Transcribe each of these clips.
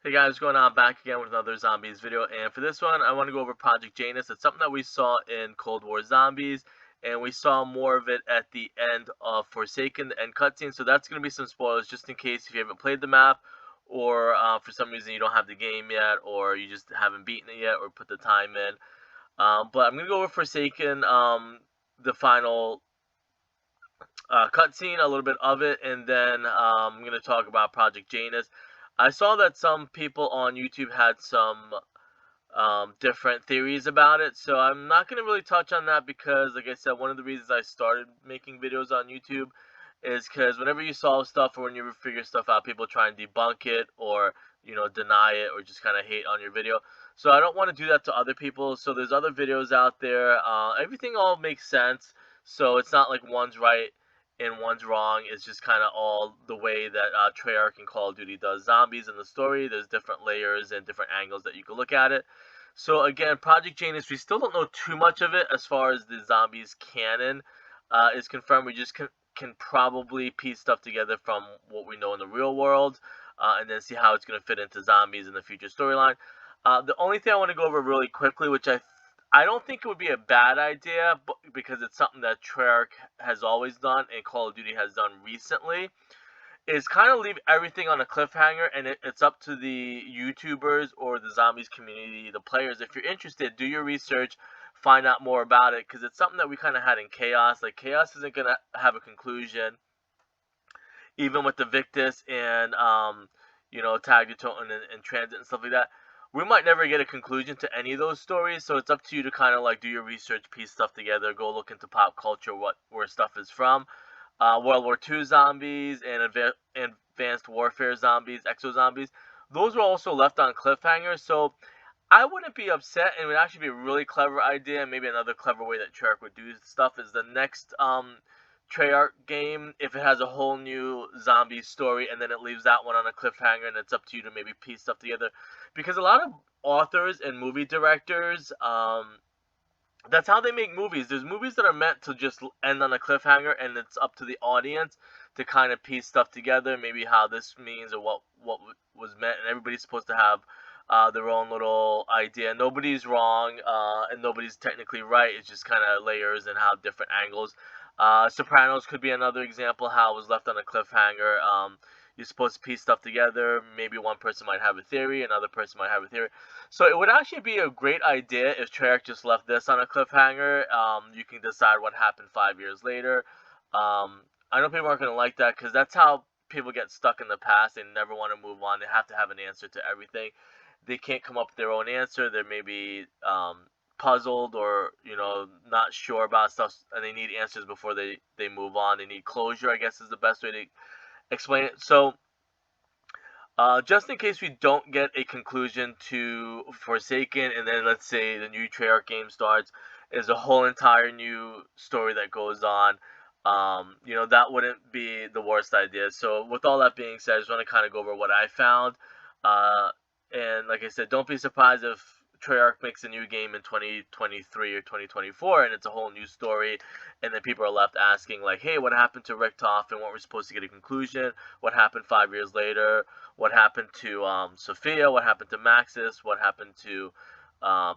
Hey guys, what's going on? Back again with another Zombies video, and for this one, I want to go over Project Janis. It's something that we saw in Cold War Zombies, and we saw more of it at the end of Forsaken, the end cutscene, so that's going to be some spoilers, just in case if you haven't played the map, or for some reason you don't have the game yet, or you just haven't beaten it yet, or put the time in. But I'm going to go over Forsaken, the final cutscene, a little bit of it, and then I'm going to talk about Project Janus. I saw that some people on YouTube had some different theories about it, so I'm not going to really touch on that because, like I said, one of the reasons I started making videos on YouTube is because whenever you solve stuff or when you figure stuff out, people try and debunk it or, deny it or just kind of hate on your video. So I don't want to do that to other people. So there's other videos out there. Everything all makes sense. So it's not like one's right and one's wrong. It's just kind of all the way that Treyarch and Call of Duty does zombies in the story. There's different layers and different angles that you can look at it. So again, Project Janus, we still don't know too much of it as far as the zombies canon is confirmed. We just can probably piece stuff together from what we know in the real world, and then see how it's going to fit into zombies in the future storyline. The only thing I want to go over really quickly, which I don't think it would be a bad idea, but because it's something that Treyarch has always done and Call of Duty has done recently, is kind of leave everything on a cliffhanger, and it's up to the YouTubers or the zombies community, the players. If you're interested, do your research, find out more about it, because it's something that we kind of had in Chaos. Like, Chaos isn't going to have a conclusion, even with the Victus and, Tag and Transit and stuff like that. We might never get a conclusion to any of those stories, so it's up to you to kind of like do your research, piece stuff together, go look into pop culture, where stuff is from. World War II zombies and advanced warfare zombies, exo zombies. Those were also left on cliffhangers, so I wouldn't be upset, and it would actually be a really clever idea. Maybe another clever way that Treyarch would do stuff is the next Treyarch game, if it has a whole new zombie story, and then it leaves that one on a cliffhanger, and it's up to you to maybe piece stuff together. Because a lot of authors and movie directors, that's how they make movies. There's movies that are meant to just end on a cliffhanger, and it's up to the audience to kind of piece stuff together, maybe how this means or what was meant, and everybody's supposed to have their own little idea. Nobody's wrong, and nobody's technically right. It's just kind of layers and how different angles. Sopranos could be another example, how it was left on a cliffhanger. You're supposed to piece stuff together. Maybe one person might have a theory, another person might have a theory. So it would actually be a great idea if Treyarch just left this on a cliffhanger. You can decide what happened 5 years later. I know people aren't going to like that because that's how people get stuck in the past. They never want to move on. They have to have an answer to everything. They can't come up with their own answer. They're maybe puzzled or not sure about stuff, and they need answers before they move on. They need closure, I guess, is the best way to explain it. So just in case we don't get a conclusion to Forsaken, and then let's say the new Treyarch game starts, is a whole entire new story that goes on. That wouldn't be the worst idea. So with all that being said, I just want to kind of go over what I found. And like I said, don't be surprised if Treyarch makes a new game in 2023 or 2024, and it's a whole new story, and then people are left asking, like, hey, what happened to Richtofen? Weren't we supposed to get a conclusion? What happened 5 years later? What happened to Sophia? What happened to Maxis? What happened to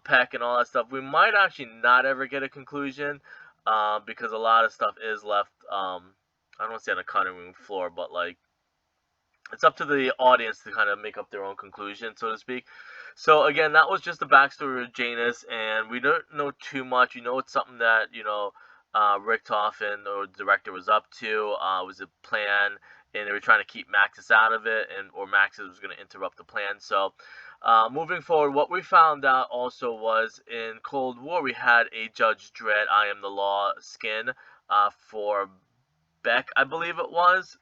Peck and all that stuff? We might actually not ever get a conclusion because a lot of stuff is left, I don't want to say on the cutting room floor, but like, it's up to the audience to kind of make up their own conclusion, so to speak. So again, that was just the backstory of Janus, and we don't know too much. You know, it's something that Richtofen or the director was up to. It was a plan, and they were trying to keep Maxis out of it, or Maxis was going to interrupt the plan. So moving forward, what we found out also was in Cold War we had a Judge Dredd, I Am the Law skin for Beck, I believe it was.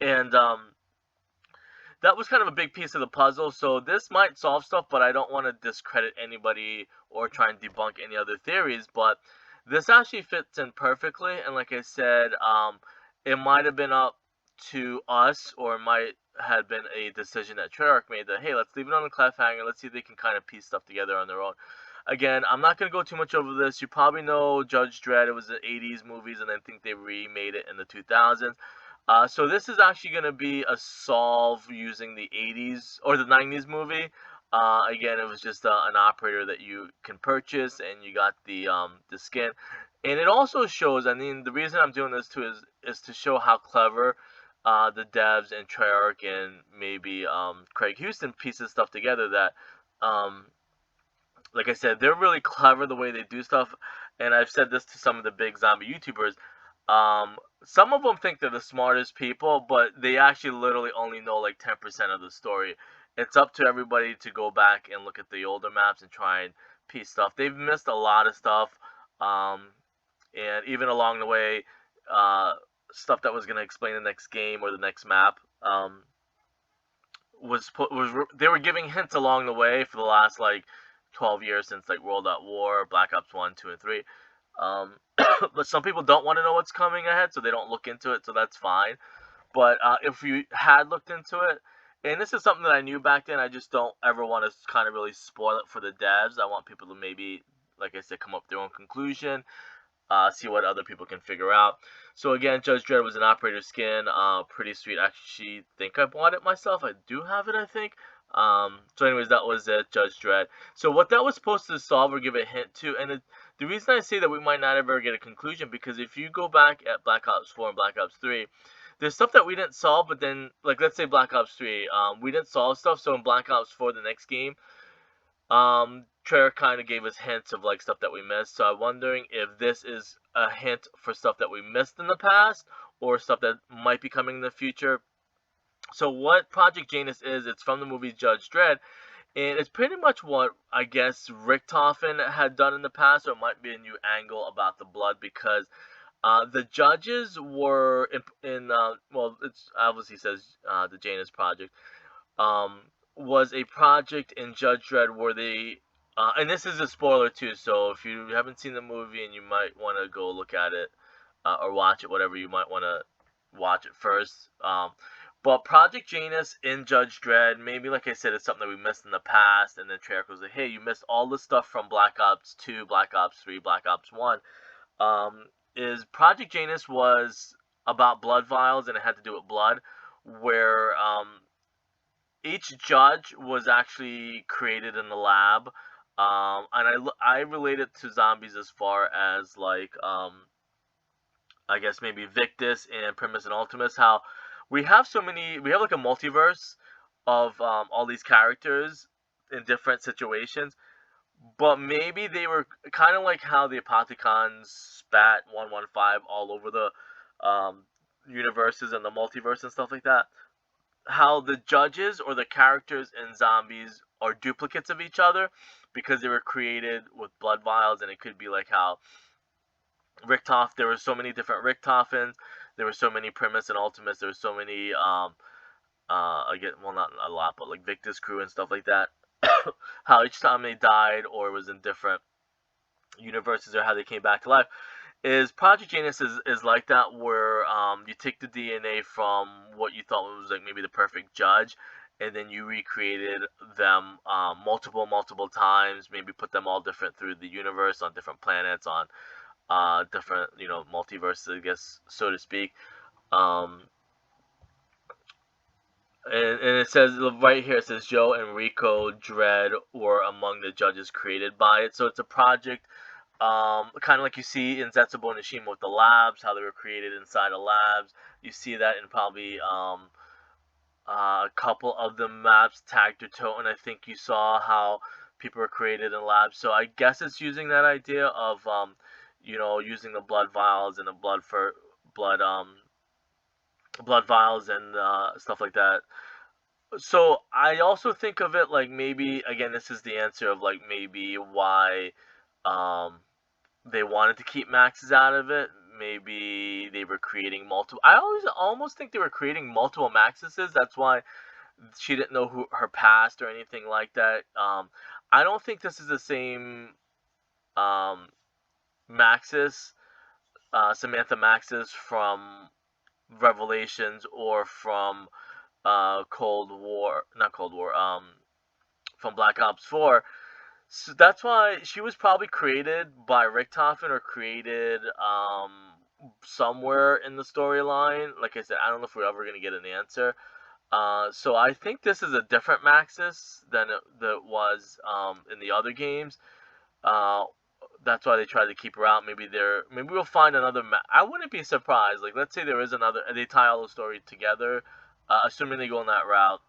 And that was kind of a big piece of the puzzle. So this might solve stuff, but I don't want to discredit anybody or try and debunk any other theories. But this actually fits in perfectly. And like I said, it might have been up to us, or it might have been a decision that Treyarch made that, hey, let's leave it on a cliffhanger. Let's see if they can kind of piece stuff together on their own. Again, I'm not going to go too much over this. You probably know Judge Dredd. It was the 80s movies, and I think they remade it in the 2000s. So this is actually going to be a solve using the 80s or the 90s movie. Again, it was just an operator that you can purchase, and you got the skin. And it also shows. I mean, the reason I'm doing this too is to show how clever the devs and Treyarch and maybe Craig Houston pieces stuff together. That um, like I said, they're really clever the way they do stuff. And I've said this to some of the big zombie YouTubers. Um, some of them think they're the smartest people, but they actually literally only know like 10% of the story. It's up to everybody to go back and look at the older maps and try and piece stuff. They've missed a lot of stuff, um, and even along the way, uh, stuff that was going to explain the next game or the next map. They were giving hints along the way for the last like 12 years since like World at War, Black Ops 1, 2, and 3. Um, but some people don't want to know what's coming ahead, so they don't look into it, so that's fine. But if you had looked into it, and this is something that I knew back then, I just don't ever want to kind of really spoil it for the devs. I want people to maybe, like I said, come up with their own conclusion, see what other people can figure out. So again, Judge Dredd was an operator skin, pretty sweet. I actually think I bought it myself. I do have it, I think. So anyways, that was it, Judge Dredd. So what that was supposed to solve or give a hint to, and the reason I say that we might not ever get a conclusion, because if you go back at Black Ops 4 and Black Ops 3, there's stuff that we didn't solve, but then, like, let's say Black Ops 3, we didn't solve stuff, so in Black Ops 4, the next game, Treyarch kind of gave us hints of like stuff that we missed. So I'm wondering if this is a hint for stuff that we missed in the past or stuff that might be coming in the future. So what Project Janus is, it's from the movie Judge Dredd, and it's pretty much what I guess Richtofen had done in the past, or it might be a new angle about the blood, because the judges were in well, it's obviously says the Janus Project, um, was a project in Judge Dredd where they, and this is a spoiler too, so if you haven't seen the movie and you might want to go look at it or watch it, whatever, you might want to watch it first. But Project Janus in Judge Dredd, maybe like I said, it's something that we missed in the past, and then Treyarch was like, hey, you missed all the stuff from Black Ops 2, Black Ops 3, Black Ops 1. Is Project Janus was about blood vials, and it had to do with blood, where each judge was actually created in the lab, and I relate it to zombies as far as like I guess maybe Victus and Primus and Ultimus. How we have we have like a multiverse of all these characters in different situations, but maybe they were kind of like how the Apothicons spat 115 all over the universes and the multiverse and stuff like that. How the judges or the characters in zombies are duplicates of each other because they were created with blood vials, and it could be like how there were so many different Richtofens, there were so many Primus and Ultimus, there were so many again, well, not a lot, but like Victus crew and stuff like that. How each time they died or was in different universes, or how they came back to life, is Project Janus is like that, where you take the DNA from what you thought was like maybe the perfect judge, and then you recreated them multiple times, maybe put them all different through the universe, on different planets, on different, multiverses, I guess, so to speak. Um, and it says right here, it says Joe and Rico Dredd were among the judges created by it. So it's a project, kind of like you see in Zetsubo Nishima with the labs, how they were created inside of labs. You see that in probably a couple of the maps. Tag to Toten, I think you saw how people were created in labs. So I guess it's using that idea of using the blood vials and the blood blood vials and stuff like that. So I also think of it like, maybe again, this is the answer of like maybe why um they wanted to keep Maxes out of it. Maybe they were creating multiple. I always almost think they were creating multiple Maxes. That's why she didn't know who her past or anything like that. I don't think this is the same um, Maxis, Samantha Maxis from Revelations, or from Cold War, not Cold War, from Black Ops 4. So that's why she was probably created by Richtofen, or created somewhere in the storyline. Like I said, I don't know if we're ever gonna get an answer. So I think this is a different Maxis than that was in the other games. Uh, that's why they tried to keep her out. Maybe we'll find another. I wouldn't be surprised. Like, let's say there is another, and they tie all the story together. Assuming they go in that route.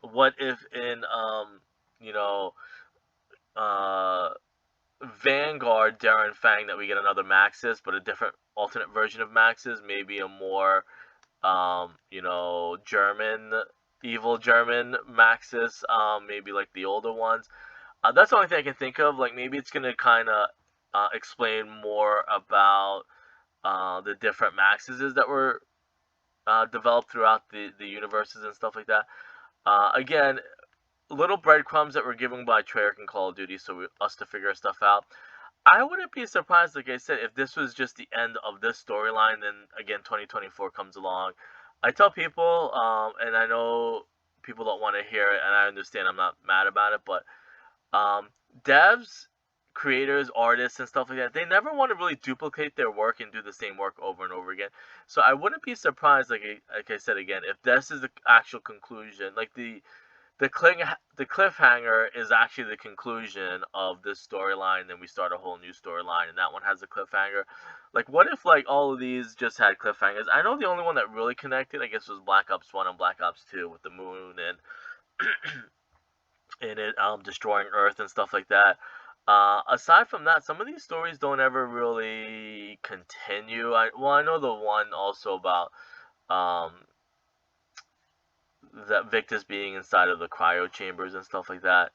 What if in you know, uh, Vanguard Darren Fang that we get another Maxis, but a different alternate version of Maxis, maybe a more German, evil German Maxis, maybe like the older ones. That's the only thing I can think of. Like, maybe it's gonna kind of explain more about the different Maxises that were developed throughout the universes and stuff like that. Again, little breadcrumbs that were given by Treyarch and Call of Duty, so us to figure stuff out. I wouldn't be surprised, like I said, if this was just the end of this storyline. Then again, 2024 comes along. I tell people, and I know people don't want to hear it, and I understand. I'm not mad about it, but um, devs, creators, artists, and stuff like that, they never want to really duplicate their work and do the same work over and over again. So I wouldn't be surprised, like I said again, if this is the actual conclusion, like the cliffhanger is actually the conclusion of this storyline. Then we start a whole new storyline, and that one has a cliffhanger. Like, what if like all of these just had cliffhangers? I know the only one that really connected, I guess, was Black Ops 1 and Black Ops 2 with the moon and and it destroying Earth and stuff like that. Aside from that, some of these stories don't ever really continue. I know the one also about um, that Victus being inside of the cryo chambers and stuff like that.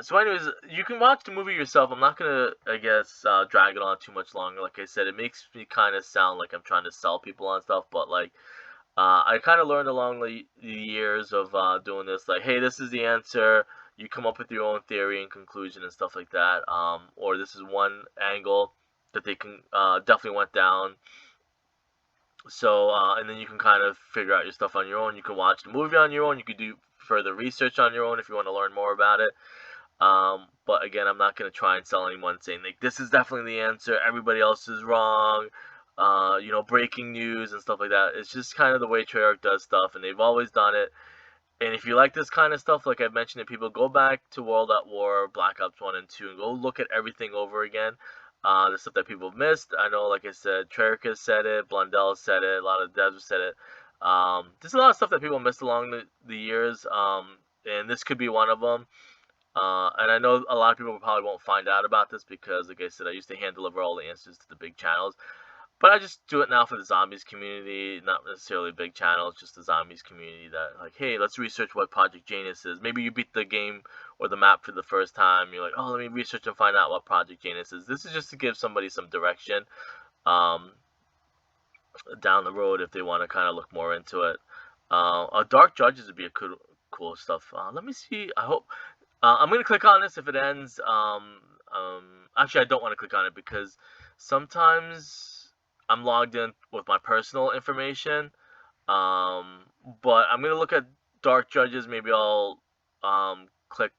So anyways, you can watch the movie yourself. I'm not gonna, I guess, drag it on too much longer. Like I said, it makes me kind of sound like I'm trying to sell people on stuff, but like, I kind of learned along the years of doing this, like, hey, this is the answer. You come up with your own theory and conclusion and stuff like that. Or this is one angle that they can definitely went down. So, and then you can kind of figure out your stuff on your own. You can watch the movie on your own. You could do further research on your own if you want to learn more about it. But again, I'm not going to try and sell anyone saying, like, this is definitely the answer. Everybody else is wrong. Breaking news and stuff like that. It's just kind of the way Treyarch does stuff, and they've always done it. And if you like this kind of stuff, like I've mentioned to people, go back to World at War, Black Ops 1 and 2, and go look at everything over again. The stuff that people have missed. I know, like I said, Treyarch has said it, Blundell said it, a lot of devs have said it. There's a lot of stuff that people missed along the years, and this could be one of them. And I know a lot of people probably won't find out about this because, like I said, I used to hand deliver all the answers to the big channels. But I just do it now for the zombies community, not necessarily big channels, just the zombies community that, like, hey, let's research what Project Janis is. Maybe you beat the game or the map for the first time. You're like, oh, let me research and find out what Project Janis is. This is just to give somebody some direction down the road if they want to kind of look more into it. Dark Judges would be a cool stuff. Let me see. I hope. I'm going to click on this if it ends. Actually, I don't want to click on it because sometimes I'm logged in with my personal information, but I'm gonna look at Dark Judges. Maybe I'll click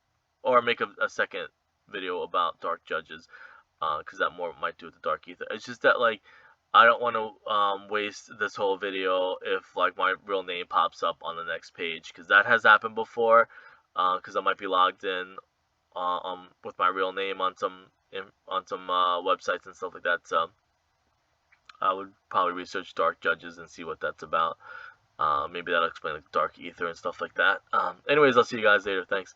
or make a second video about Dark Judges, because that more might do with the Dark Ether. It's just that, like, I don't want to waste this whole video if like my real name pops up on the next page, because that has happened before. Because I might be logged in with my real name on some websites and stuff like that. So I would probably research Dark Judges and see what that's about. Maybe that'll explain like Dark Ether and stuff like that. Anyways, I'll see you guys later. Thanks.